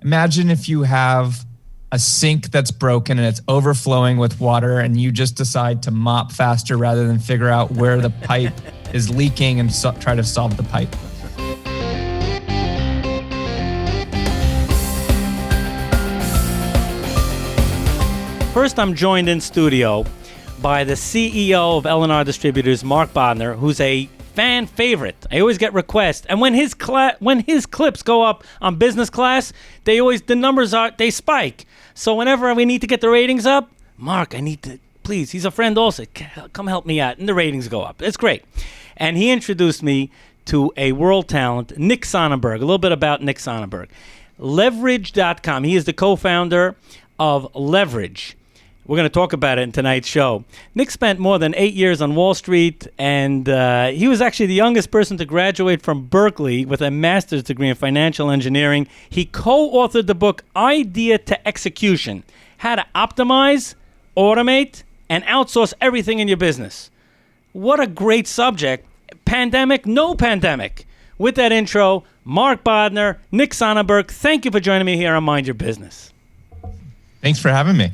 imagine if you have a sink that's broken and it's overflowing with water and you just decide to mop faster rather than figure out where the pipe is leaking and try to solve the pipe. First, I'm joined in studio by the CEO of L&R Distributors, Marc Bodner, who's a fan favorite. I always get requests, and when his clips go up on business class, the numbers they spike. So whenever we need to get the ratings up, Marc, please, he's a friend also, come help me out, and the ratings go up. It's great. And he introduced me to a world talent, Nick Sonnenberg. A little bit about Nick Sonnenberg. Leverage.com. He is the co-founder of Leverage. We're going to talk about it in tonight's show. Nick spent more than 8 years on Wall Street, and he was actually the youngest person to graduate from Berkeley with a master's degree in financial engineering. He co-authored the book Idea to Execution: How to Optimize, Automate, and Outsource Everything in Your Business. What a great subject. Pandemic, no pandemic. With that intro, Marc Bodner, Nick Sonnenberg, thank you for joining me here on Mind Your Business. Thanks for having me.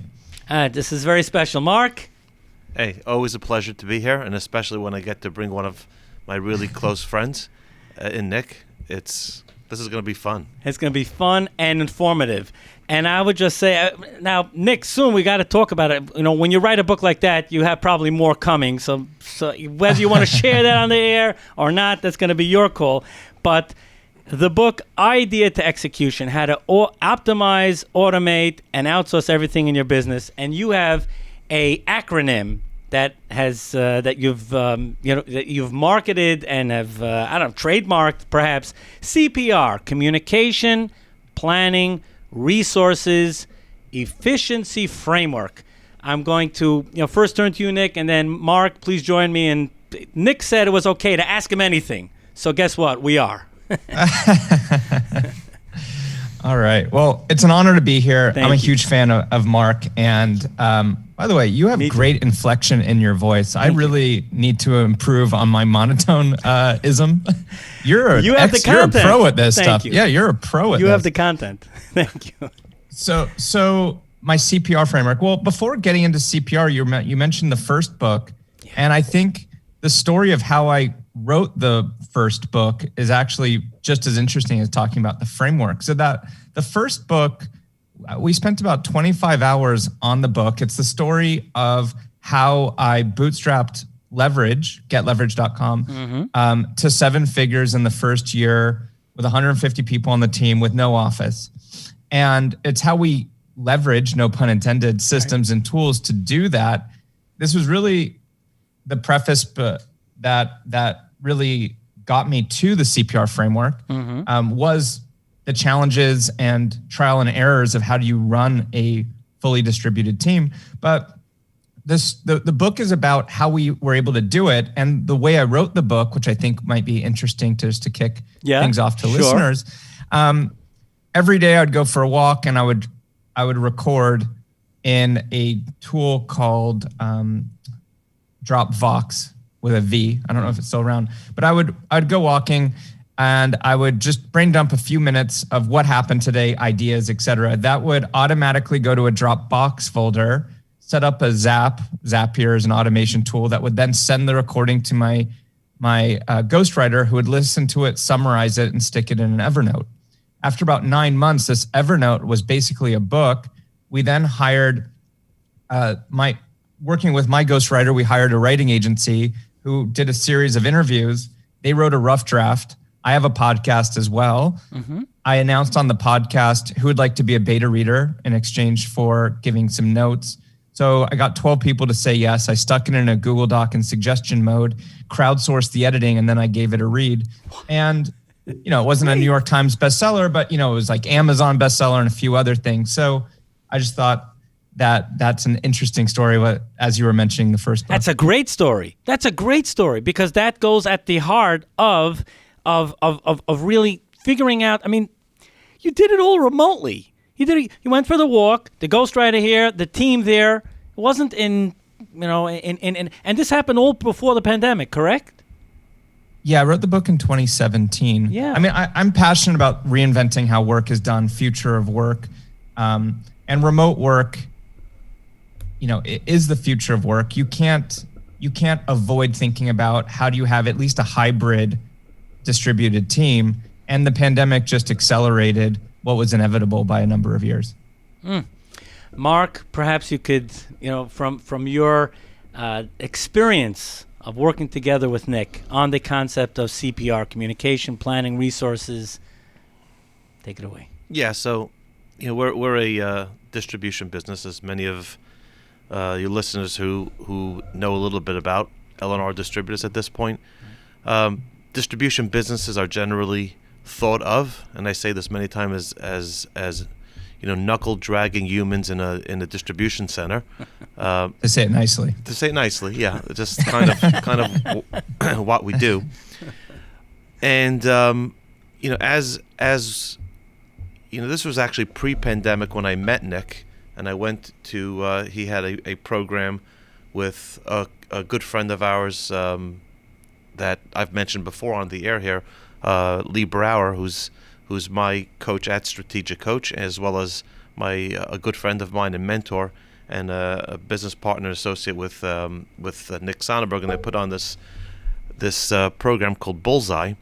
This is very special. Marc? Hey, always a pleasure to be here, and especially when I get to bring one of my really close friends in Nick. This is going to be fun. It's going to be fun and informative. And I would just say, now, Nick, soon we got to talk about it. You know, when you write a book like that, you have probably more coming. So whether you want to share that on the air or not, that's going to be your call. But the book Idea to Execution: How to Optimize, Automate, and Outsource Everything in Your Business. And you have a acronym that has that you've marketed and have trademarked perhaps. CPR: Communication, Planning, Resources, Efficiency Framework. I'm going to first turn to you, Nick, and then Marc, please join me. And Nick said it was okay to ask him anything. So guess what? We are. All right. Well, it's an honor to be here. Thank I'm a you. huge fan of Marc. And by the way, you have great inflection in your voice. I really need to improve on my monotone-ism. You're a pro at this stuff. Yeah, you're a pro at this. You have the content. Thank you. So my CPR framework. Well, before getting into CPR, you mentioned the first book. Yeah. And I think the story of how I wrote the first book is actually just as interesting as talking about the framework. So that the first book, we spent about 25 hours on the book. It's the story of how I bootstrapped Leverage, getleverage.com, to 7 figures in the first year with 150 people on the team with no office. And it's how we leverage, no pun intended, systems and tools to do that. This was really the preface that really got me to the CPR framework, was the challenges and trial and errors of how do you run a fully distributed team. But the book is about how we were able to do it. And the way I wrote the book, which I think might be interesting to kick things off to listeners. Every day I'd go for a walk and I would record in a tool called Dropbox with a V. I don't know if it's still around, but I'd go walking and I would just brain dump a few minutes of what happened today, ideas, etc. That would automatically go to a Dropbox folder, set up a Zapier is an automation tool that would then send the recording to my ghostwriter, who would listen to it, summarize it, and stick it in an Evernote. After about 9 months, this Evernote was basically a book. We then hired working with my ghostwriter, we hired a writing agency who did a series of interviews. They wrote a rough draft. I have a podcast as well. I announced on the podcast who would like to be a beta reader in exchange for giving some notes. So I got 12 people to say yes. I stuck it in a Google Doc in suggestion mode, crowdsourced the editing, and then I gave it a read. And it wasn't a New York Times bestseller, but it was like Amazon bestseller and a few other things. So I just thought that's an interesting story, as you were mentioning the first book. That's a great story. Because that goes at the heart of really figuring out. I mean, you did it all remotely. You went for the walk, the ghostwriter here, the team there. It wasn't and this happened all before the pandemic, correct? Yeah, I wrote the book in 2017. Yeah. I mean, I'm passionate about reinventing how work is done, future of work, and remote work. It is the future of work. You can't avoid thinking about how do you have at least a hybrid distributed team, and the pandemic just accelerated what was inevitable by a number of years. Mark, perhaps you could, from your experience of working together with Nick on the concept of CPR, communication, planning, resources, take it away. Yeah, so we're a distribution business, as many of your listeners who know a little bit about L&R Distributors at this point. Distribution businesses are generally thought of, and I say this many times as knuckle dragging humans in a distribution center. To say it nicely. To say it nicely, yeah, just kind of what we do. And as this was actually pre-pandemic when I met Nick, and I went to he had a program with a good friend of ours that I've mentioned before on the air here, Lee Brower, who's my coach at Strategic Coach, as well as a good friend of mine and mentor, and a business partner associate with Nick Sonnenberg, and they put on this program called Bullseye,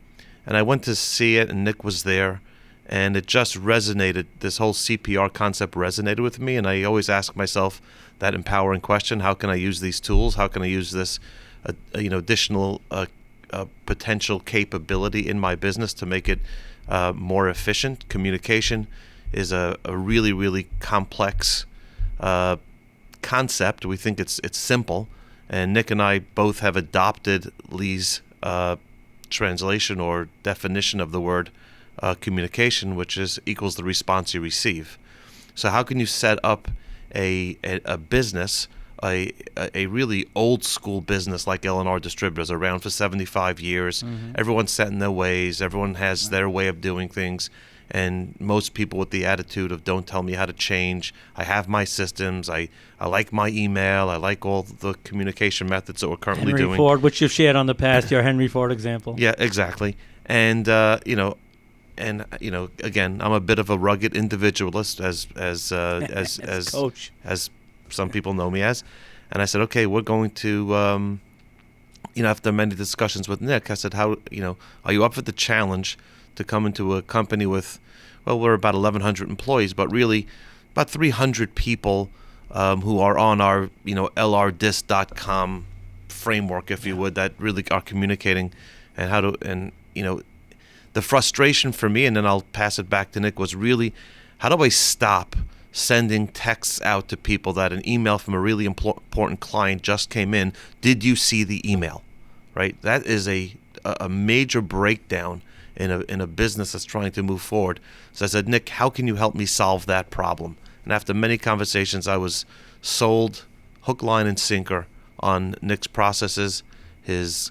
and I went to see it, and Nick was there, and it just resonated. This whole CPR concept resonated with me, and I always ask myself that empowering question: how can I use these tools? How can I use this additional potential capability in my business to make it more efficient? Communication is a really, really complex concept. We think it's simple, and Nick and I both have adopted Lee's translation or definition of the word communication, which equals the response you receive. So how can you set up a business, a really old school business like L&R Distributors, around for 75 years. Mm-hmm. Everyone's set in their ways. Everyone has their way of doing things. And most people with the attitude of don't tell me how to change. I have my systems. I like my email. I like all the communication methods that we're currently doing. Henry Ford, which you've shared on the past, your Henry Ford example. Yeah, exactly. And, again, I'm a bit of a rugged individualist as coach, as some people know me as. And I said, okay, we're going to, after many discussions with Nick, I said, are you up for the challenge to come into a company with, we're about 1,100 employees, but really about 300 people who are on our, lrdis.com framework, if you would, that really are communicating and the frustration for me, and then I'll pass it back to Nick, was really, how do I stop sending texts out to people that an email from a really important client just came in? Did you see the email? Right? That is a major breakdown in a business that's trying to move forward. So I said, Nick, how can you help me solve that problem? And after many conversations, I was sold hook, line, and sinker on Nick's processes, his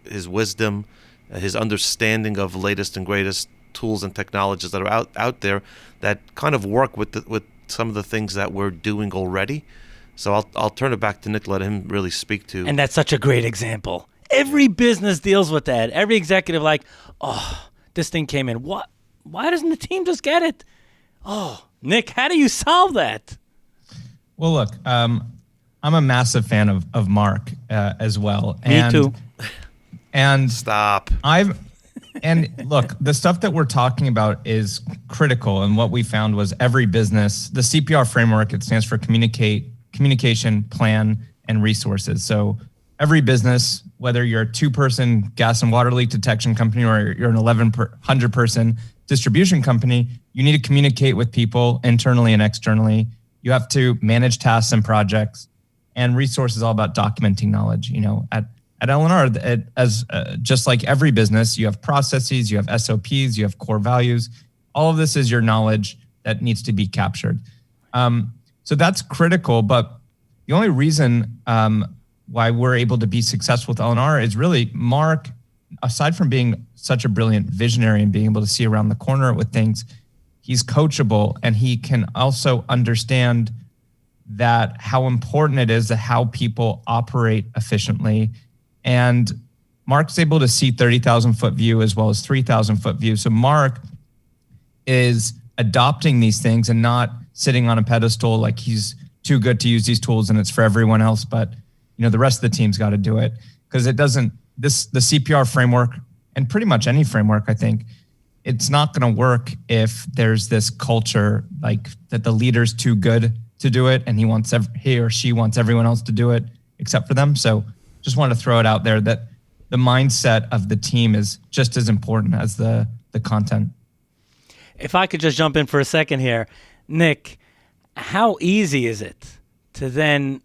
wisdom, his understanding of latest and greatest tools and technologies that are out there that kind of work with some of the things that we're doing already. So I'll turn it back to Nick, let him really speak to. And that's such a great example. Every business deals with that. Every executive this thing came in. What? Why doesn't the team just get it? Oh, Nick, how do you solve that? Well, look, I'm a massive fan of Mark as well. Me too. And stop. And look, the stuff that we're talking about is critical. And what we found was every business, the CPR framework, it stands for communication, plan, and resources. So every business, whether you're a 2-person gas and water leak detection company or you're an 1,100-person distribution company, you need to communicate with people internally and externally. You have to manage tasks and projects, and resources all about documenting knowledge. At L&R, just like every business, you have processes, you have SOPs, you have core values. All of this is your knowledge that needs to be captured. So that's critical. But the only reason why we're able to be successful with L&R is really Mark, aside from being such a brilliant visionary and being able to see around the corner with things, he's coachable, and he can also understand that how important it is to how people operate efficiently. And Mark's able to see 30,000 foot view as well as 3,000 foot view. So Mark is adopting these things and not sitting on a pedestal like he's too good to use these tools and it's for everyone else. But the rest of the team's got to do it, because the CPR framework, and pretty much any framework, I think, it's not going to work if there's this culture like that the leader's too good to do it and he or she wants everyone else to do it except for them. So just wanted to throw it out there that the mindset of the team is just as important as the content. If I could just jump in for a second here, Nick, how easy is it to then,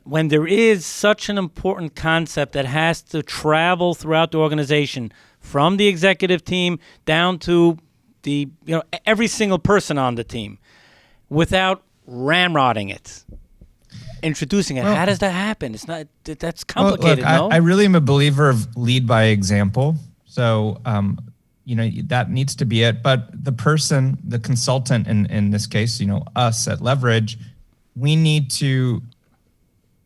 when there is such an important concept that has to travel throughout the organization, from the executive team down to the every single person on the team, without ramrodding it, introducing it? How does that happen? It's not, that's complicated. Well, look, no? I really am a believer of lead by example. So, that needs to be it. But the person, the consultant in this case, us at Leverage, we need to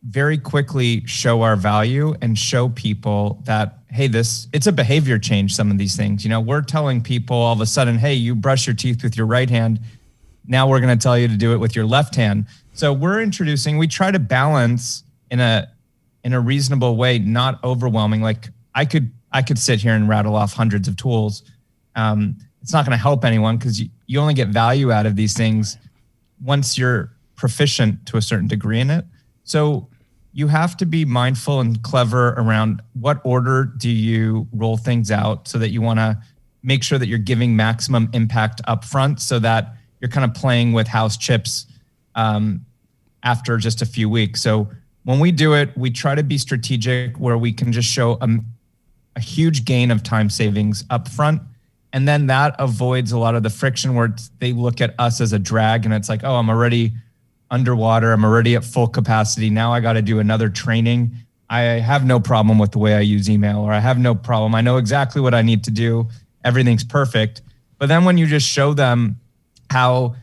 very quickly show our value and show people that, hey, it's a behavior change, some of these things. We're telling people all of a sudden, hey, you brush your teeth with your right hand. Now we're going to tell you to do it with your left hand. So we try to balance in a reasonable way, not overwhelming. Like I could sit here and rattle off hundreds of tools. It's not going to help anyone, because you only get value out of these things once you're proficient to a certain degree in it. So you have to be mindful and clever around what order do you roll things out, so that you want to make sure that you're giving maximum impact up front, so that you're kind of playing with house chips after just a few weeks. So when we do it, we try to be strategic where we can just show a huge gain of time savings up front. And then that avoids a lot of the friction where they look at us as a drag and it's like, oh, I'm already underwater. I'm already at full capacity. Now I got to do another training. I have no problem with the way I use email, or I have no problem. I know exactly what I need to do. Everything's perfect. But then when you just show them how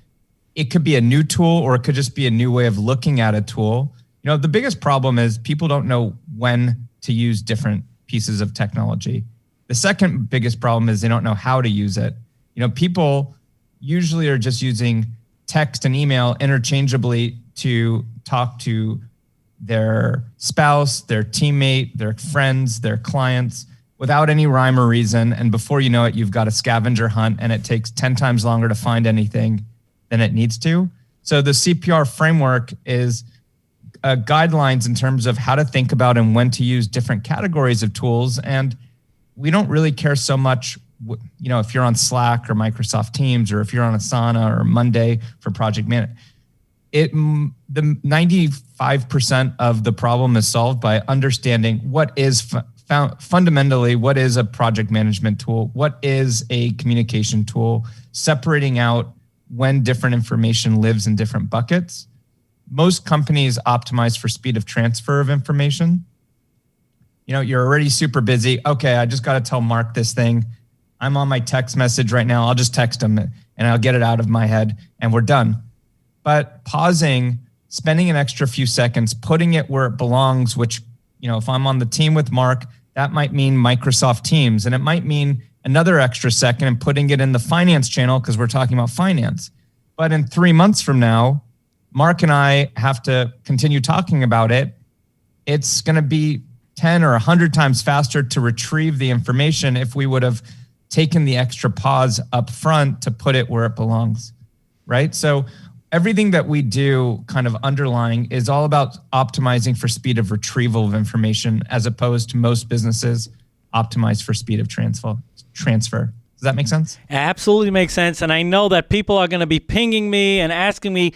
it could be a new tool, or it could just be a new way of looking at a tool. The biggest problem is people don't know when to use different pieces of technology. The second biggest problem is they don't know how to use it. People usually are just using text and email interchangeably to talk to their spouse, their teammate, their friends, their clients, without any rhyme or reason. And before you know it, you've got a scavenger hunt and it takes 10 times longer to find anything than it needs to. So the CPR framework is guidelines in terms of how to think about and when to use different categories of tools. And we don't really care so much, if you're on Slack or Microsoft Teams, or if you're on Asana or Monday for project management. The 95% of the problem is solved by understanding what is fundamentally, what is a project management tool, what is a communication tool, separating out when different information lives in different buckets. Most companies optimize for speed of transfer of information. You're already super busy. Okay, I just got to tell Mark this thing. I'm on my text message right now. I'll just text him and I'll get it out of my head and we're done. But pausing, spending an extra few seconds, putting it where it belongs, which, if I'm on the team with Mark, that might mean Microsoft Teams, and it might mean another extra second and putting it in the finance channel because we're talking about finance. But in 3 months from now, Mark and I have to continue talking about it. It's going to be 10 or 100 times faster to retrieve the information if we would have taken the extra pause up front to put it where it belongs, right? So everything that we do kind of underlying is all about optimizing for speed of retrieval of information, as opposed to most businesses optimize for speed of transfer. Does that make sense? Absolutely makes sense. And I know that people are going to be pinging me and asking me,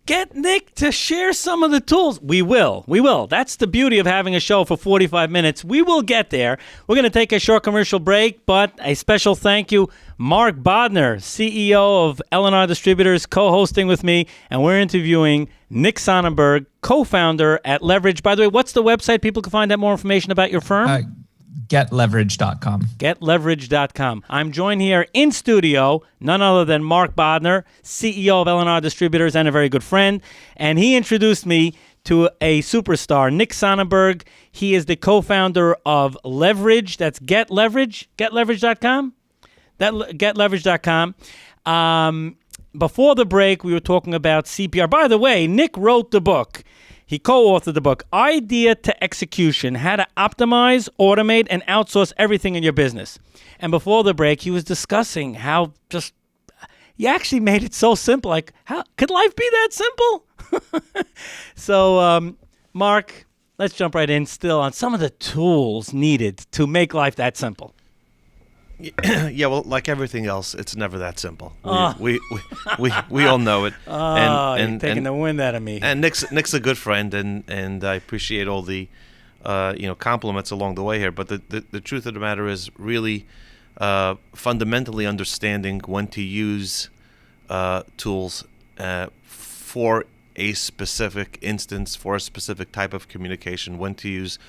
get Nick to share some of the tools. We will. That's the beauty of having a show for 45 minutes. We will get there. We're going to take a short commercial break, but a special thank you, Marc Bodner, CEO of L&R Distributors, co-hosting with me, and we're interviewing Nick Sonnenberg, co-founder at Leverage. By the way, what's the website people can find out more information about your firm? Getleverage.com. Getleverage.com. I'm joined here in studio, none other than Marc Bodner, CEO of L&R Distributors and a very good friend. And he introduced me to a superstar, Nick Sonnenberg. He is the co-founder of Leverage. That's Get Leverage, getleverage.com. Getleverage.com. Before the break, we were talking about CPR. By the way, Nick wrote the book. He co-authored the book, Idea to Execution, How to Optimize, Automate, and Outsource Everything in Your Business. And before the break, he was discussing how just, he actually made it so simple. Like, how could life be that simple? So, Mark, let's jump right in still on some of the tools needed to make life that simple. Yeah, well, like everything else, it's never that simple. We all know it. You're taking the wind out of me. And Nick's a good friend, and I appreciate all the compliments along the way here. But the truth of the matter is really fundamentally understanding when to use tools for a specific instance, for a specific type of communication, when to use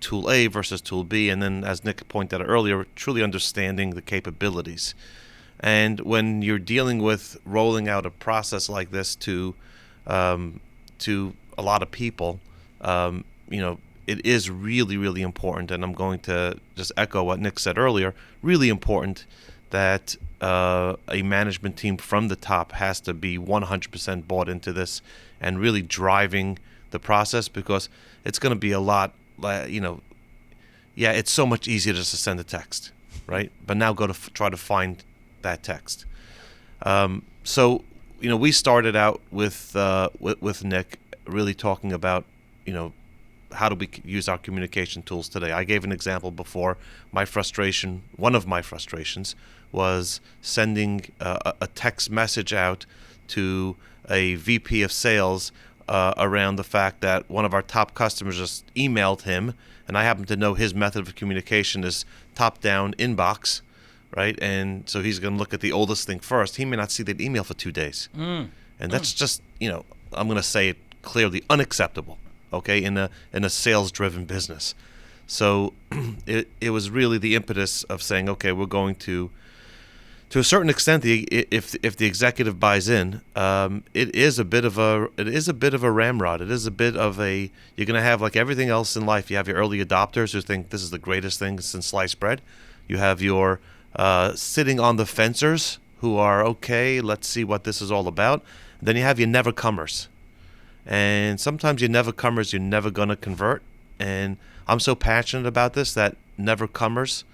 tool A versus tool B, and then, as Nick pointed out earlier, truly understanding the capabilities. And when you're dealing with rolling out a process like this to a lot of people, it is really, really important, and I'm going to just echo what Nick said earlier, really important that a management team from the top has to be 100% bought into this and really driving the process, because it's going to be a lot. It's so much easier just to send a text, right? But now go to try to find that text. So we started out with Nick really talking about, how do we use our communication tools today. I gave an example before. One of my frustrations was sending a text message out to a VP of sales around the fact that one of our top customers just emailed him, and I happen to know his method of communication is top-down inbox, right? And so he's going to look at the oldest thing first. He may not see that email for 2 days. And that's just, I'm going to say it clearly, unacceptable, okay, in a sales-driven business. So it was really the impetus of saying, okay, we're going to a certain extent, if the executive buys in, it is a bit of a ramrod. It is a bit of you're going to have, like everything else in life, you have your early adopters who think this is the greatest thing since sliced bread. You have your sitting on the fencers who are, okay, let's see what this is all about. And then you have your never-comers. And sometimes your never-comers, you're never going to convert. And I'm so passionate about this that never-comers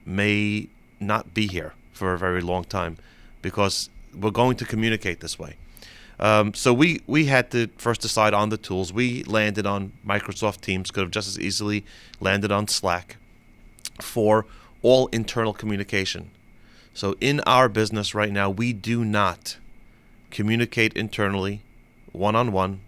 may not be here for a very long time, because we're going to communicate this way. So we had to first decide on the tools. We landed on Microsoft Teams, could have just as easily landed on Slack for all internal communication. So in our business right now, we do not communicate internally, one-on-one,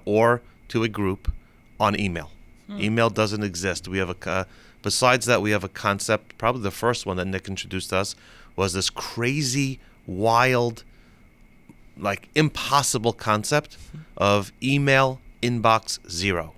or to a group on email. Email doesn't exist. We have besides that, we have a concept, probably the first one that Nick introduced us, was this crazy, wild, like impossible concept of email inbox zero.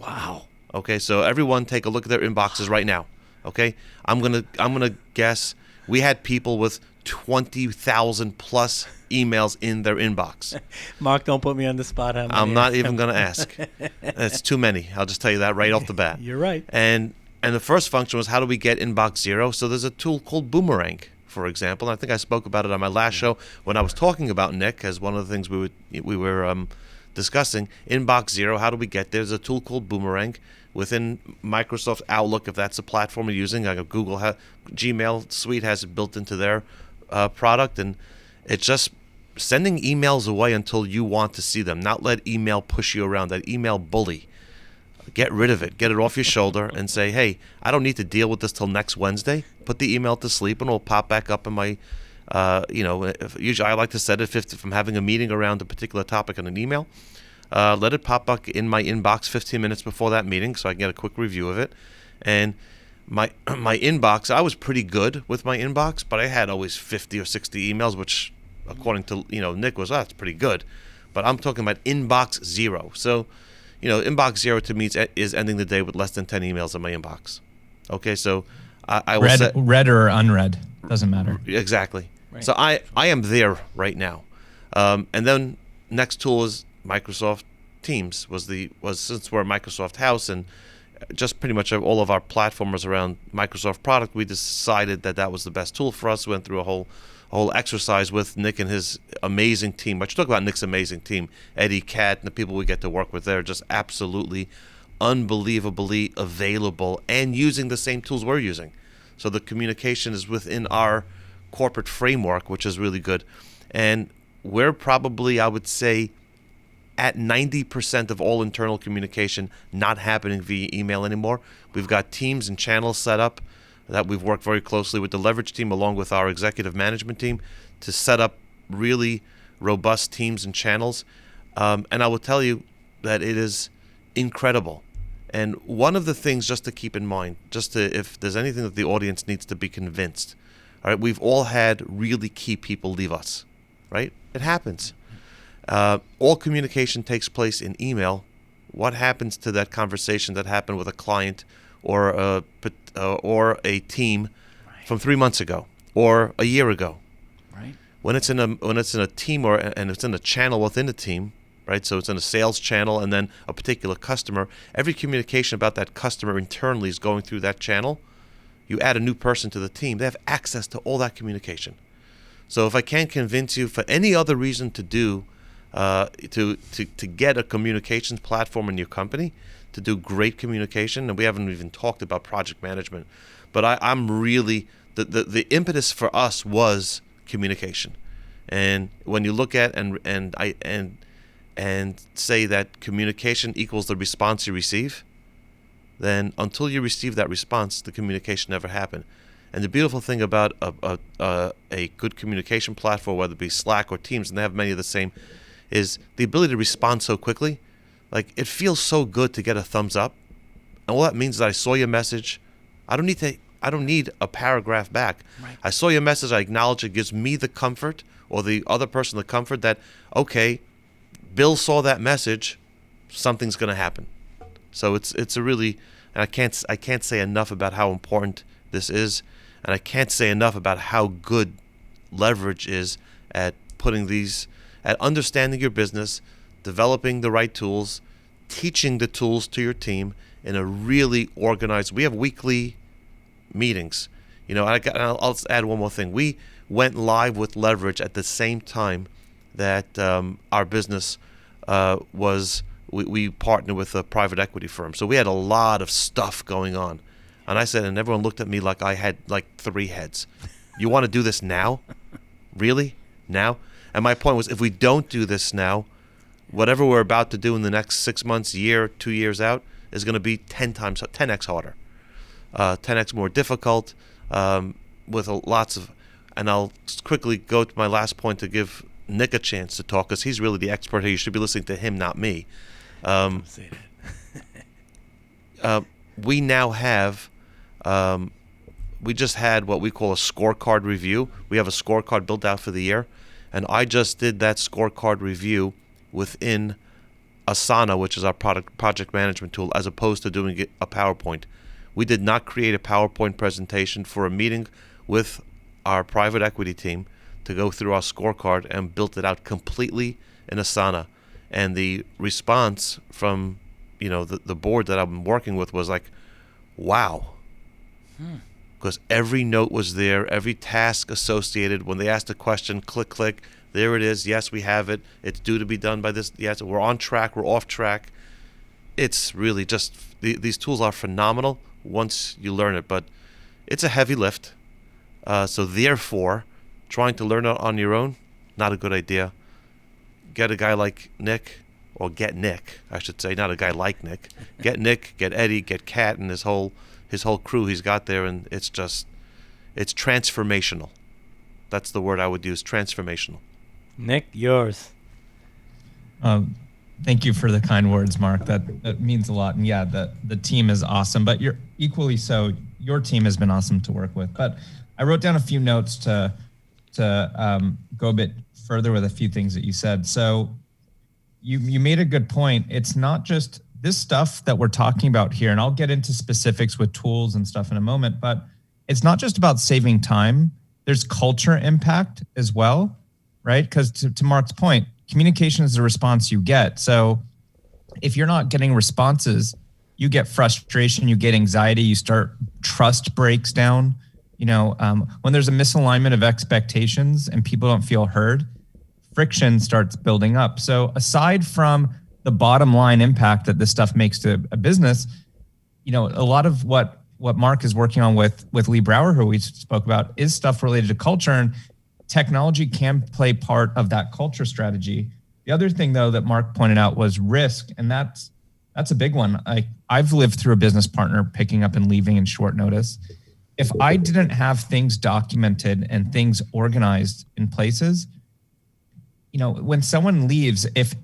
Wow. Okay, so everyone take a look at their inboxes right now. Okay? I'm gonna guess we had people with 20,000 plus emails in their inbox. Mark, don't put me on the spot. I'm not even going to ask. It's too many. I'll just tell you that right off the bat. You're right. And the first function was, how do we get inbox zero? So there's a tool called Boomerang, for example. And I think I spoke about it on my last show when I was talking about Nick as one of the things we were discussing. Inbox zero, how do we get there? There's a tool called Boomerang within Microsoft Outlook, if that's a platform you're using. Like Google Gmail Suite has it built into their product, and it's just sending emails away until you want to see them, not let email push you around, that email bully. Get rid of it. Get it off your shoulder and say, hey, I don't need to deal with this till next Wednesday. Put the email to sleep and it'll pop back up in my, usually I like to set it if I'm having a meeting around a particular topic on an email. Let it pop up in my inbox 15 minutes before that meeting so I can get a quick review of it. And my inbox, I was pretty good with my inbox, but I had always 50 or 60 emails, which according to Nick was, that's pretty good. But I'm talking about inbox zero. So, inbox zero to me is ending the day with less than 10 emails in my inbox. Okay, so I will read or unread, doesn't matter. Exactly. Right. So I am there right now. And then next tool is Microsoft Teams was since we're a Microsoft house and just pretty much all of our platforms around Microsoft product, we decided that was the best tool for us. We went through a whole exercise with Nick and his amazing team. I should talk about Nick's amazing team. Eddie, Kat, and the people we get to work with there are just absolutely unbelievably available and using the same tools we're using. So the communication is within our corporate framework, which is really good. And we're probably, I would say, at 90% of all internal communication not happening via email anymore. We've got teams and channels set up that we've worked very closely with the leverage team along with our executive management team to set up really robust teams and channels. And I will tell you that it is incredible. And one of the things just to keep in mind, if there's anything that the audience needs to be convinced, all right, we've all had really key people leave us, right? It happens. All communication takes place in email. What happens to that conversation that happened with a client or a team from 3 months ago or a year ago? Right. When it's in a team and it's in a channel within a team, right? So it's in a sales channel and then a particular customer. Every communication about that customer internally is going through that channel. You add a new person to the team, they have access to all that communication. So if I can't convince you for any other reason to get a communications platform in your company to do great communication, and we haven't even talked about project management, but I'm really the impetus for us was communication. And when you look at and say that communication equals the response you receive, then until you receive that response, the communication never happened. And the beautiful thing about a good communication platform, whether it be Slack or Teams, and they have many of the same, is the ability to respond so quickly. Like, it feels so good to get a thumbs up. And all that means is that I saw your message. I don't need a paragraph back. Right. I saw your message, I acknowledge it, gives me the comfort, or the other person the comfort that, okay, Bill saw that message, something's going to happen. So it's a really, and I can't say enough about how important this is, and I can't say enough about how good leverage is at at understanding your business, developing the right tools, teaching the tools to your team in a really organized. We have weekly meetings. I'll add one more thing. We went live with leverage at the same time that our business we partnered with a private equity firm. So we had a lot of stuff going on. And I said, and everyone looked at me like I had like 3 heads. You want to do this now? Really? Now? And my point was, if we don't do this now, whatever we're about to do in the next 6 months, year, 2 years out, is going to be 10x harder, 10x more difficult, with lots of. And I'll quickly go to my last point to give Nick a chance to talk, because he's really the expert here. You should be listening to him, not me. Don't say that. We now have. We just had what we call a scorecard review. We have a scorecard built out for the year. And I just did that scorecard review within Asana, which is our project management tool, as opposed to doing a PowerPoint. We did not create a PowerPoint presentation for a meeting with our private equity team to go through our scorecard, and built it out completely in Asana. And the response from the board that I'm working with was like, wow. Because every note was there, every task associated. When they asked a question, click, there it is. Yes, we have it. It's due to be done by this. Yes, we're on track, we're off track. It's really just, these tools are phenomenal once you learn it, but it's a heavy lift. So therefore, trying to learn it on your own, not a good idea. Get a guy like Nick, or get Nick, I should say, not a guy like Nick. Get Nick, get Eddie, get Kat, and his whole crew he's got there, and it's transformational. That's the word I would use, transformational. Nick, yours. Thank you for the kind words, Mark. That means a lot. And yeah, the team is awesome, but you're equally so. Your team has been awesome to work with. But I wrote down a few notes to go a bit further with a few things that you said. So you made a good point. It's not just this stuff that we're talking about here, and I'll get into specifics with tools and stuff in a moment, but it's not just about saving time. There's culture impact as well, right? Because to Mark's point, communication is the response you get. So if you're not getting responses, you get frustration, you get anxiety, you start trust breaks down. When there's a misalignment of expectations and people don't feel heard, friction starts building up. So aside from the bottom line impact that this stuff makes to a business, a lot of what Marc is working on with Lee Brower, who we spoke about, is stuff related to culture, and technology can play part of that culture strategy. The other thing, though, that Marc pointed out was risk, and that's a big one. I've lived through a business partner picking up and leaving in short notice. If I didn't have things documented and things organized in places, when someone leaves, if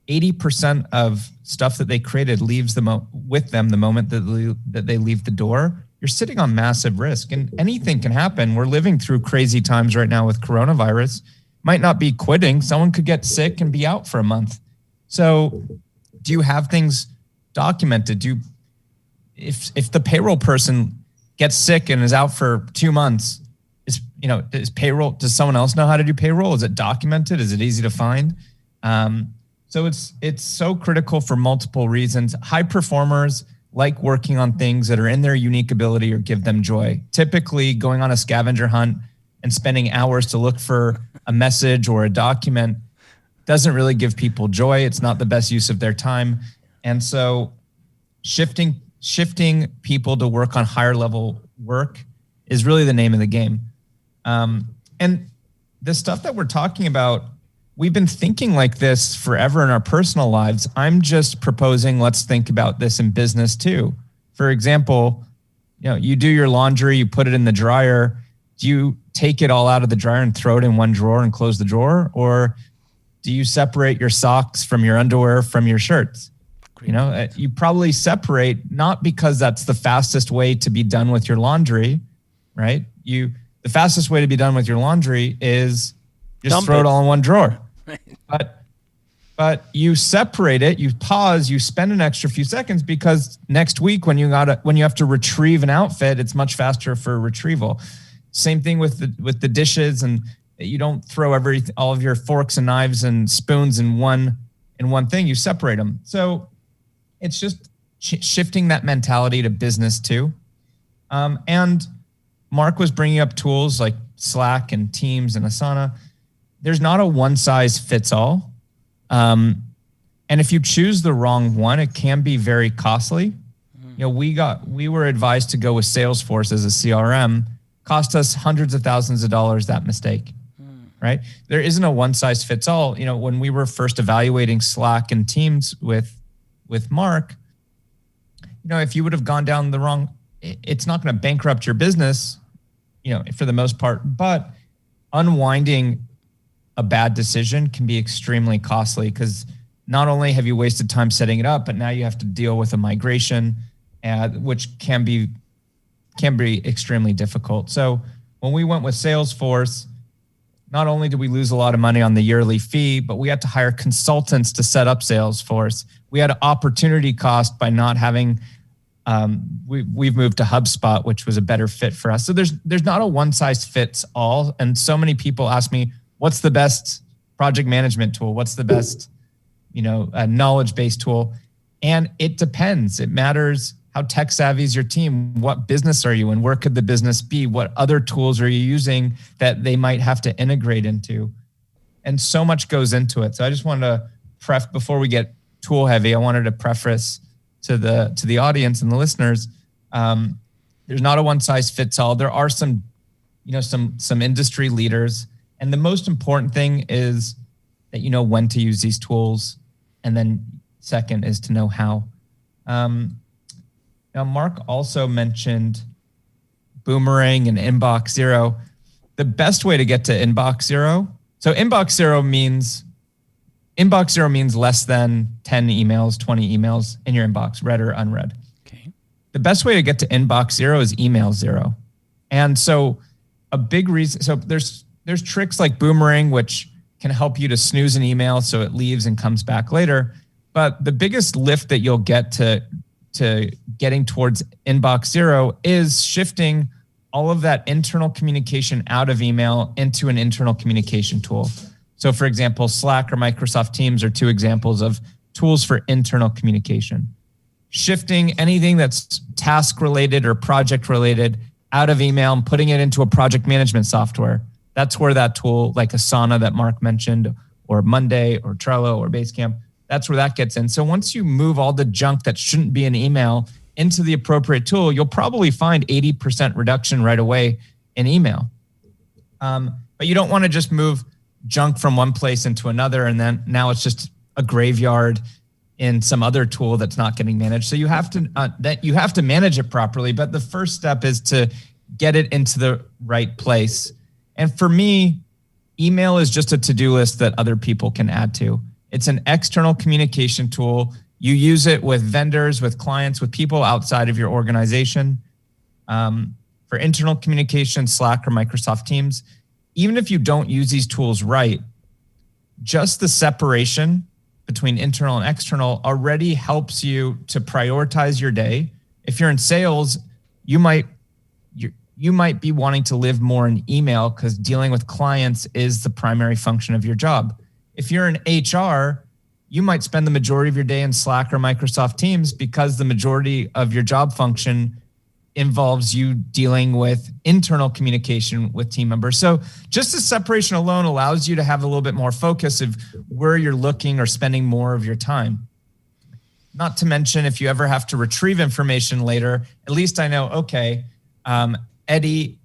80% of stuff that they created leaves with them the moment that they leave the door, you're sitting on massive risk, and anything can happen. We're living through crazy times right now with coronavirus. Might not be quitting. Someone could get sick and be out for a month. So do you have things documented? If the payroll person gets sick and is out for 2 months, does someone else know how to do payroll? Is it documented? Is it easy to find? So it's so critical for multiple reasons. High performers like working on things that are in their unique ability or give them joy. Typically, going on a scavenger hunt and spending hours to look for a message or a document doesn't really give people joy. It's not the best use of their time. And so shifting people to work on higher level work is really the name of the game. And the stuff that we're talking about, we've been thinking like this forever in our personal lives. I'm just proposing, let's think about this in business too. For example, you do your laundry, you put it in the dryer. Do you take it all out of the dryer and throw it in one drawer and close the drawer? Or do you separate your socks from your underwear from your shirts? You probably separate, not because that's the fastest way to be done with your laundry, right? The fastest way to be done with your laundry is just throw it all in one drawer. But you separate it, you pause, you spend an extra few seconds, because next week when you have to retrieve an outfit, it's much faster for retrieval. Same thing with the dishes, and you don't throw all of your forks and knives and spoons in one thing. You separate them. So it's just shifting that mentality to business too. And Marc was bringing up tools like Slack and Teams and Asana. There's not a one size fits all. And if you choose the wrong one, it can be very costly. We were advised to go with Salesforce as a CRM. Cost us hundreds of thousands of dollars, that mistake, right? There isn't a one size fits all. When we were first evaluating Slack and Teams with Marc, if you would have gone down the wrong, it's not going to bankrupt your business, for the most part, but unwinding a bad decision can be extremely costly, because not only have you wasted time setting it up, but now you have to deal with a migration, which can be extremely difficult. So when we went with Salesforce, not only did we lose a lot of money on the yearly fee, but we had to hire consultants to set up Salesforce. We had an opportunity cost by not having, we've moved to HubSpot, which was a better fit for us. So there's not a one size fits all. And so many people ask me, what's the best project management tool? What's the best, knowledge-based tool? And it depends. It matters how tech savvy is your team? What business are you in? Where could the business be? What other tools are you using that they might have to integrate into? And so much goes into it. So I just wanted to before we get tool heavy, I wanted to preface to the audience and the listeners. There's not a one size fits all. There are some industry leaders. And the most important thing is that you know when to use these tools. And then second is to know how. Now, Marc also mentioned Boomerang and Inbox Zero. The best way to get to Inbox Zero. So Inbox Zero means less than 10 emails, 20 emails in your inbox, read or unread. Okay. The best way to get to Inbox Zero is Email Zero. And so a big reason, so there's tricks like Boomerang, which can help you to snooze an email so it leaves and comes back later. But the biggest lift that you'll get to getting towards Inbox Zero is shifting all of that internal communication out of email into an internal communication tool. So for example, Slack or Microsoft Teams are two examples of tools for internal communication. Shifting anything that's task related or project related out of email and putting it into a project management software. That's where that tool like Asana that Mark mentioned, or Monday or Trello or Basecamp, that's where that gets in. So once you move all the junk that shouldn't be in email into the appropriate tool, you'll probably find 80% reduction right away in email. But you don't want to just move junk from one place into another and then now it's just a graveyard in some other tool that's not getting managed. So you have to manage it properly. But the first step is to get it into the right place. And for me, email is just a to-do list that other people can add to. It's an external communication tool. You use it with vendors, with clients, with people outside of your organization. For internal communication, Slack or Microsoft Teams. Even if you don't use these tools right, just the separation between internal and external already helps you to prioritize your day. If you're in sales, you might be wanting to live more in email because dealing with clients is the primary function of your job. If you're in HR, you might spend the majority of your day in Slack or Microsoft Teams because the majority of your job function involves you dealing with internal communication with team members. So just the separation alone allows you to have a little bit more focus of where you're looking or spending more of your time. Not to mention, if you ever have to retrieve information later, at least I know, okay, Eddie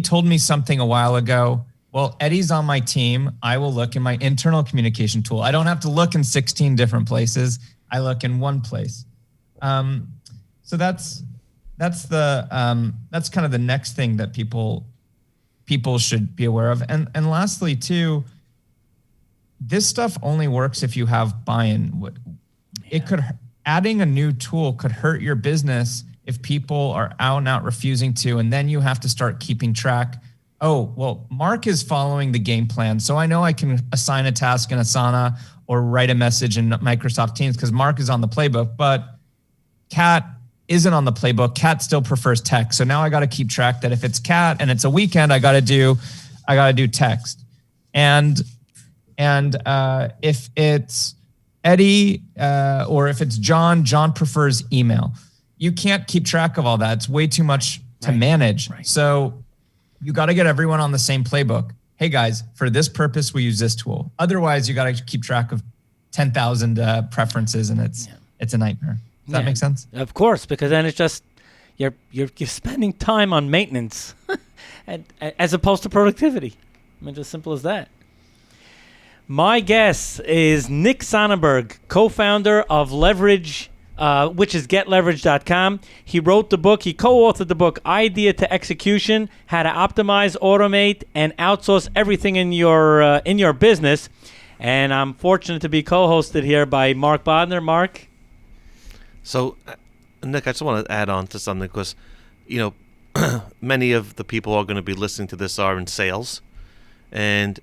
told me something a while ago. Well, Eddie's on my team. I will look in my internal communication tool. I don't have to look in 16 different places. I look in one place. So that's kind of the next thing that people should be aware of. And lastly, too, this stuff only works if you have buy-in. Adding a new tool could hurt your business if people are out and out refusing to, and then you have to start keeping track. Oh, well, Mark is following the game plan, so I know I can assign a task in Asana or write a message in Microsoft Teams because Mark is on the playbook, but Kat isn't on the playbook. Kat still prefers text. So now I got to keep track that if it's Kat and it's a weekend, I got to do text. And if it's Eddie or if it's John prefers email. You can't keep track of all that. It's way too much to manage. Right. So you got to get everyone on the same playbook. Hey guys, for this purpose, we use this tool. Otherwise, you got to keep track of 10,000 preferences, and it's a nightmare. Does that make sense? Of course, because then it's just you're spending time on maintenance, as opposed to productivity. I mean, just simple as that. My guest is Nick Sonnenberg, co-founder of Leverage, which is getleverage.com. He wrote the book. He co-authored the book, Idea to Execution: How to Optimize, Automate, and Outsource Everything in your business. And I'm fortunate to be co-hosted here by Marc Bodner. Mark. So, Nick, I just want to add on to something because, many of the people who are going to be listening to this are in sales, and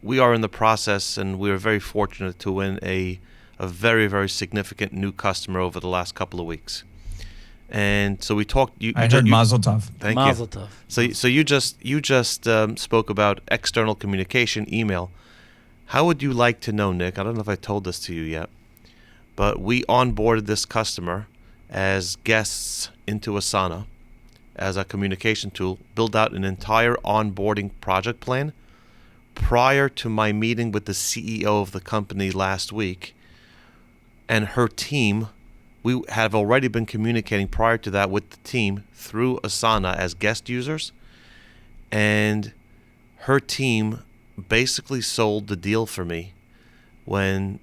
we are in the process, and we are very fortunate to win a very, very significant new customer over the last couple of weeks. And so we talked. I heard Mazel Tov. Thank Mazel you. Tov. So you just spoke about external communication, email. How would you like to know, Nick? I don't know if I told this to you yet, but we onboarded this customer as guests into Asana as a communication tool, built out an entire onboarding project plan prior to my meeting with the CEO of the company last week. And her team, we have already been communicating prior to that with the team through Asana as guest users. And her team basically sold the deal for me when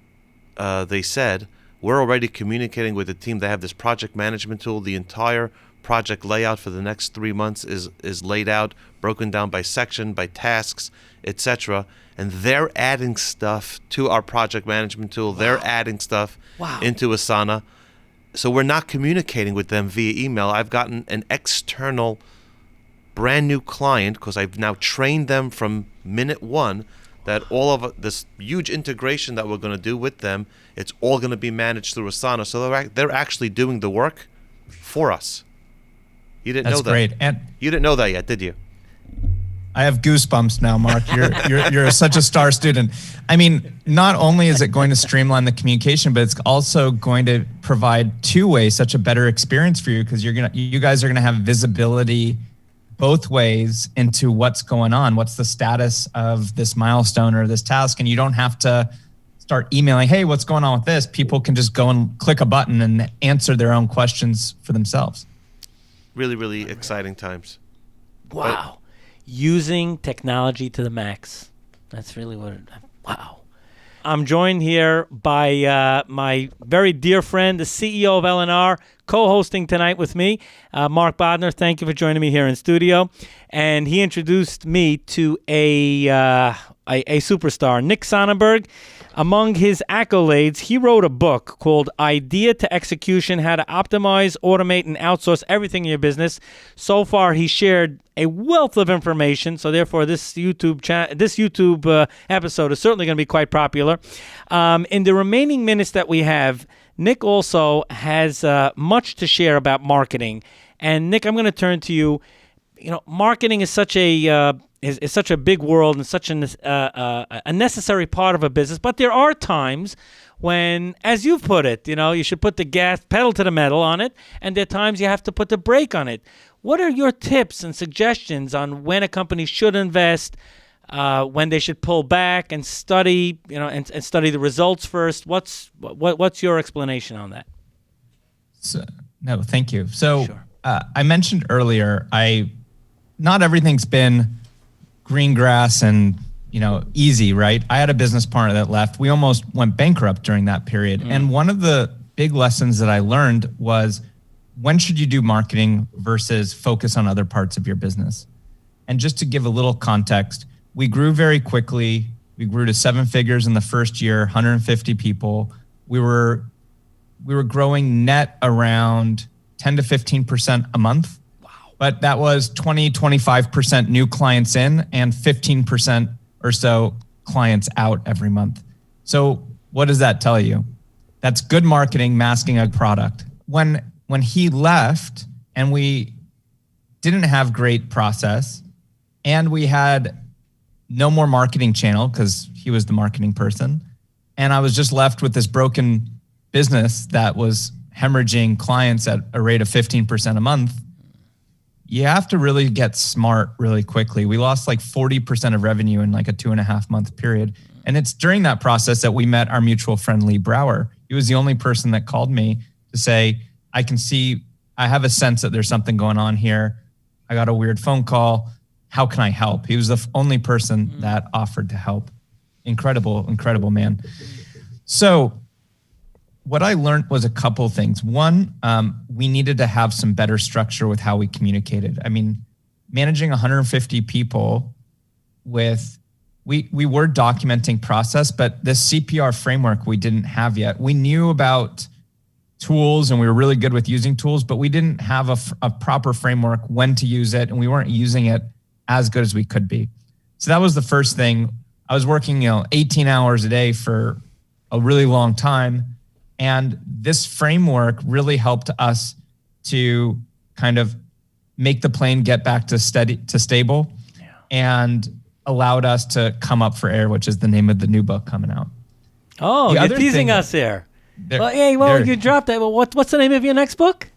they said, we're already communicating with the team. They have this project management tool. The entire project layout for the next 3 months is laid out, broken down by section, by tasks, etc. And they're adding stuff to our project management tool. Wow. They're adding stuff into Asana. So we're not communicating with them via email. I've gotten an external brand new client because I've now trained them from minute one that all of this huge integration that we're going to do with them, it's all going to be managed through Asana. So they're actually doing the work for us. You didn't know that. That's great. And you didn't know that yet, did you? I have goosebumps now, Mark. You're such a star student. I mean, not only is it going to streamline the communication, but it's also going to provide two-way such a better experience for you because you guys are gonna have visibility both ways into what's going on, what's the status of this milestone or this task, and you don't have to start emailing, hey, what's going on with this? People can just go and click a button and answer their own questions for themselves. Really, really exciting times. Wow. Using technology to the max. That's really what wow. I'm joined here by my very dear friend, the CEO of L&R, co-hosting tonight with me, Marc Bodner. Thank you for joining me here in studio. And he introduced me to a superstar, Nick Sonnenberg. Among his accolades, he wrote a book called Idea to Execution: How to Optimize, Automate, and Outsource Everything in Your Business. So far, he shared a wealth of information, so therefore this YouTube episode is certainly going to be quite popular. In the remaining minutes that we have, Nick also has much to share about marketing. And Nick, I'm going to turn to you. You know, marketing is such a is such a big world and such a necessary part of a business. But there are times when, as you've put it, you know, you should put the gas pedal to the metal on it, and there are times you have to put the brake on it. What are your tips and suggestions on when a company should invest, when they should pull back and study, you know, and study the results first? What's your explanation on that? No, thank you. So Sure. I mentioned earlier, not everything's been green grass and, you know, easy, right? I had a business partner that left. We almost went bankrupt during that period. And one of the big lessons that I learned was, when should you do marketing versus focus on other parts of your business? And just to give a little context, we grew very quickly. We grew to 7 figures in the first year, 150 people. We were growing net around 10 to 15% a month. Wow. But that was 20, 25% new clients in and 15% or so clients out every month. So what does that tell you? That's good marketing masking a product. When he left and we didn't have great process and we had no more marketing channel because he was the marketing person, and I was just left with this broken business that was hemorrhaging clients at a rate of 15% a month, you have to really get smart really quickly. We lost like 40% of revenue in like a 2.5 month period. And it's during that process that we met our mutual friend, Lee Brower. He was the only person that called me to say, I have a sense that there's something going on here. I got a weird phone call. How can I help? He was the only person that offered to help. Incredible, incredible man. So what I learned was a couple things. One, we needed to have some better structure with how we communicated. I mean, managing 150 people we were documenting process, but this CPR framework we didn't have yet. We knew about tools and we were really good with using tools, but we didn't have a proper framework when to use it, and we weren't using it as good as we could be. So that was the first thing. I was working, 18 hours a day for a really long time. And this framework really helped us to kind of make the plane get back to stable, and allowed us to come up for air, which is the name of the new book coming out. Oh, you're teasing us here. You dropped that. Well, what's the name of your next book?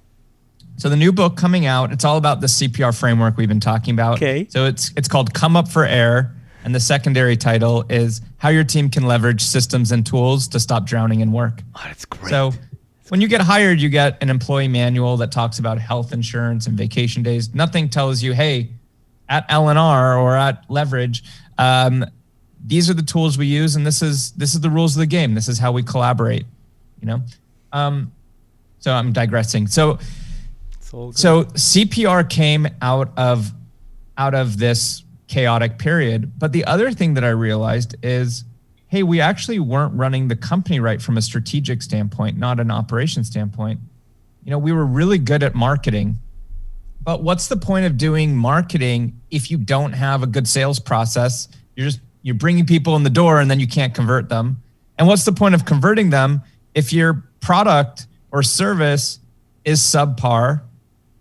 So the new book coming out, it's all about the CPR framework we've been talking about. Okay. So it's called Come Up for Air. And the secondary title is How Your Team Can Leverage Systems and Tools to Stop Drowning in Work. Oh, that's great. So when you get hired, you get an employee manual that talks about health insurance and vacation days. Nothing tells you, hey, at L&R or at Leverage, these are the tools we use, and this is the rules of the game. This is how we collaborate, So I'm digressing. So CPR came out of this chaotic period. But the other thing that I realized is, hey, we actually weren't running the company right from a strategic standpoint, not an operation standpoint. We were really good at marketing, but what's the point of doing marketing if you don't have a good sales process? You're bringing people in the door and then you can't convert them. And what's the point of converting them if your product or service is subpar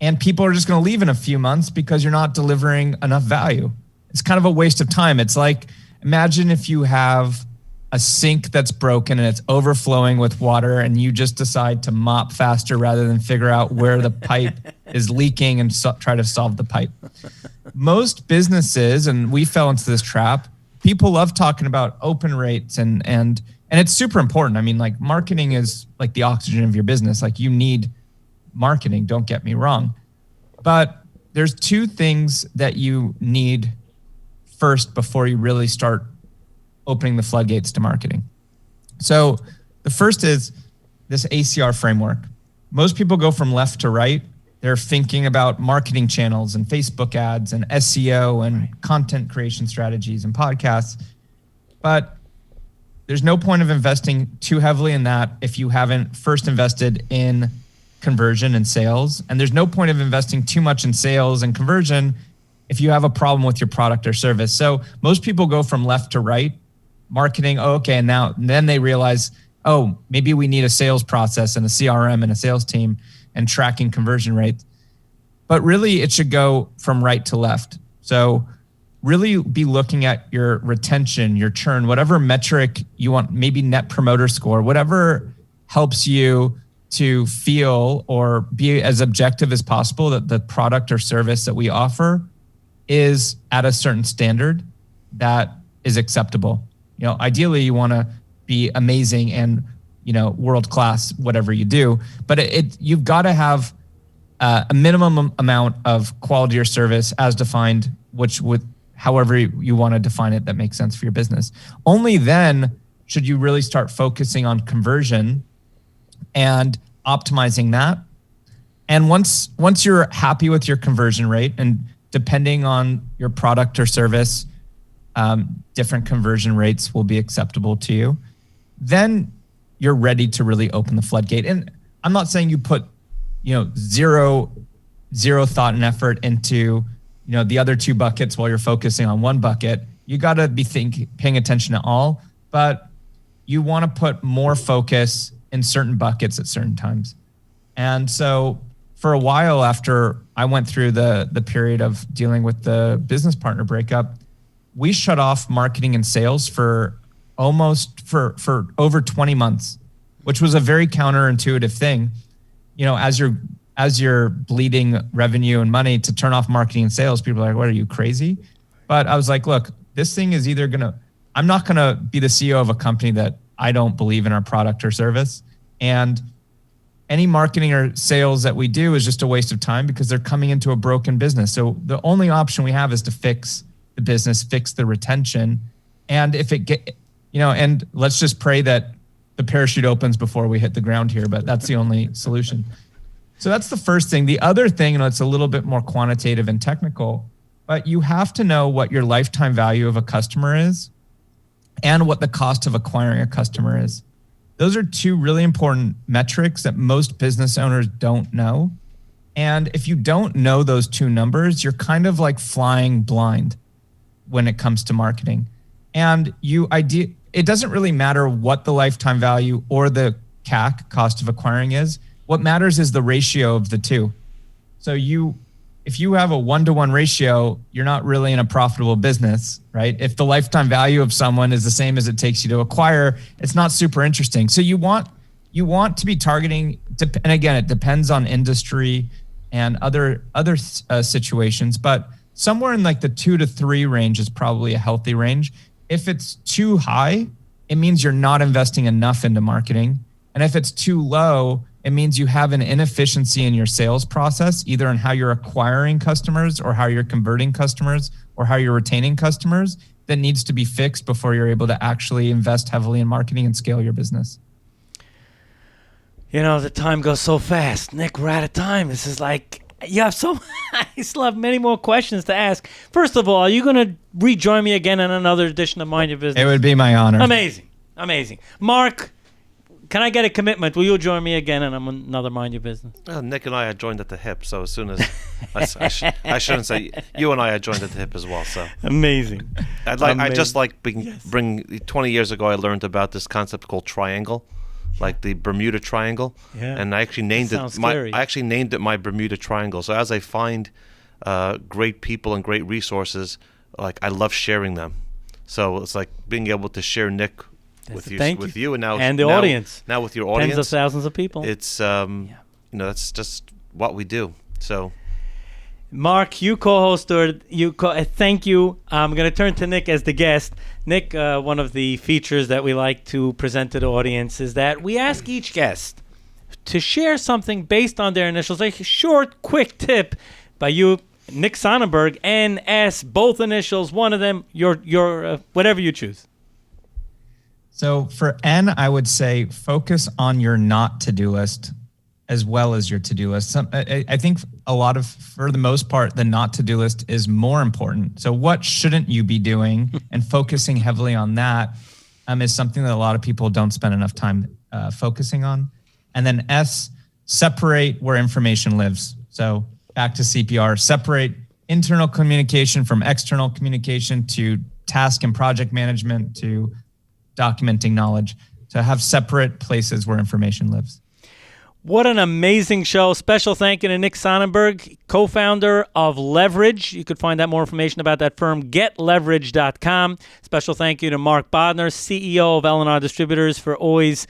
and people are just going to leave in a few months because you're not delivering enough value? it's kind of a waste of time. It's like, imagine if you have a sink that's broken and it's overflowing with water and you just decide to mop faster rather than figure out where the pipe is leaking and try to solve the pipe. Most businesses, and we fell into this trap, people love talking about open rates and it's super important. I mean, like, marketing is like the oxygen of your business. Like, you need marketing, don't get me wrong. But there's two things that you need first before you really start opening the floodgates to marketing. So the first is this ACR framework. Most people go from left to right. They're thinking about marketing channels and Facebook ads and SEO and content creation strategies and podcasts. But there's no point of investing too heavily in that if you haven't first invested in conversion and sales. And there's no point of investing too much in sales and conversion if you have a problem with your product or service. So most people go from left to right, marketing, and then they realize, maybe we need a sales process and a CRM and a sales team and tracking conversion rates. But really, it should go from right to left. So really be looking at your retention, your churn, whatever metric you want, maybe net promoter score, whatever helps you to feel or be as objective as possible that the product or service that we offer is at a certain standard that is acceptable. Ideally you want to be amazing and, world-class, whatever you do, but you've got to have a minimum amount of quality or service as defined, however you want to define it, that makes sense for your business. Only then should you really start focusing on conversion and optimizing that. And once you're happy with your conversion rate, and depending on your product or service, different conversion rates will be acceptable to you, then you're ready to really open the floodgate. And I'm not saying you put, zero thought and effort into, the other two buckets while you're focusing on one bucket. You got to be paying attention to all, but you want to put more focus in certain buckets at certain times. And so for a while after I went through the period of dealing with the business partner breakup, we shut off marketing and sales for over 20 months, which was a very counterintuitive thing. As you're bleeding revenue and money, to turn off marketing and sales, people are like, what, are you crazy? But I was like, look, this thing is I'm not going to be the CEO of a company that I don't believe in our product or service. And any marketing or sales that we do is just a waste of time because they're coming into a broken business. So the only option we have is to fix the business, fix the retention. And if and let's just pray that the parachute opens before we hit the ground here, but that's the only solution. So that's the first thing. The other thing, it's a little bit more quantitative and technical, but you have to know what your lifetime value of a customer is and what the cost of acquiring a customer is. Those are two really important metrics that most business owners don't know. And if you don't know those two numbers, you're kind of like flying blind when it comes to marketing. And it doesn't really matter what the lifetime value or the CAC, cost of acquiring, is. What matters is the ratio of the two. So if you have a 1-to-1 ratio, you're not really in a profitable business, right? If the lifetime value of someone is the same as it takes you to acquire, it's not super interesting. So you want to be targeting, and again, it depends on industry and other situations, but somewhere in like the 2 to 3 range is probably a healthy range. If it's too high, it means you're not investing enough into marketing. And if it's too low, it means you have an inefficiency in your sales process, either in how you're acquiring customers or how you're converting customers or how you're retaining customers, that needs to be fixed before you're able to actually invest heavily in marketing and scale your business. The time goes so fast. Nick, we're out of time. This is like, I still have many more questions to ask. First of all, are you going to rejoin me again in another edition of Mind Your Business? It would be my honor. Amazing. Mark, can I get a commitment? Will you join me again in another Mind Your Business? Well, Nick and I are joined at the hip, so as soon as I shouldn't say you and I are joined at the hip as well. So amazing. I just like bring 20 years ago I learned about this concept called triangle, like the Bermuda Triangle, and I actually named it my Bermuda Triangle. So as I find great people and great resources, like I love sharing them. So it's like being able to share Nick with you, and now the audience. Now with your audience, tens of thousands of people. It's that's just what we do. So, Marc, you co-hosted. Thank you. I'm going to turn to Nick as the guest. Nick, one of the features that we like to present to the audience is that we ask each guest to share something based on their initials, a short, quick tip by you, Nick Sonnenberg, NS, both initials, one of them, your whatever you choose. So for N, I would say focus on your not to-do list as well as your to-do list. I think for the most part, the not to-do list is more important. So what shouldn't you be doing, and focusing heavily on that is something that a lot of people don't spend enough time focusing on. And then S, separate where information lives. So back to CPR, separate internal communication from external communication, to task and project management, to documenting knowledge, to have separate places where information lives. What an amazing show. Special thank you to Nick Sonnenberg, co-founder of Leverage. You could find out more information about that firm, getleverage.com. Special thank you to Marc Bodner, CEO of L&R Distributors, for always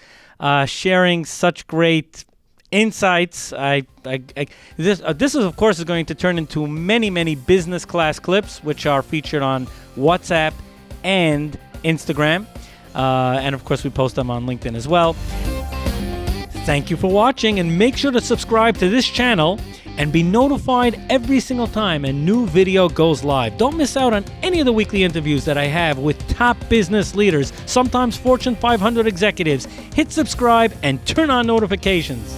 sharing such great insights. This is, of course, is going to turn into many, many business class clips, which are featured on WhatsApp and Instagram. And, of course, we post them on LinkedIn as well. Thank you for watching, and make sure to subscribe to this channel and be notified every single time a new video goes live. Don't miss out on any of the weekly interviews that I have with top business leaders, sometimes Fortune 500 executives. Hit subscribe and turn on notifications.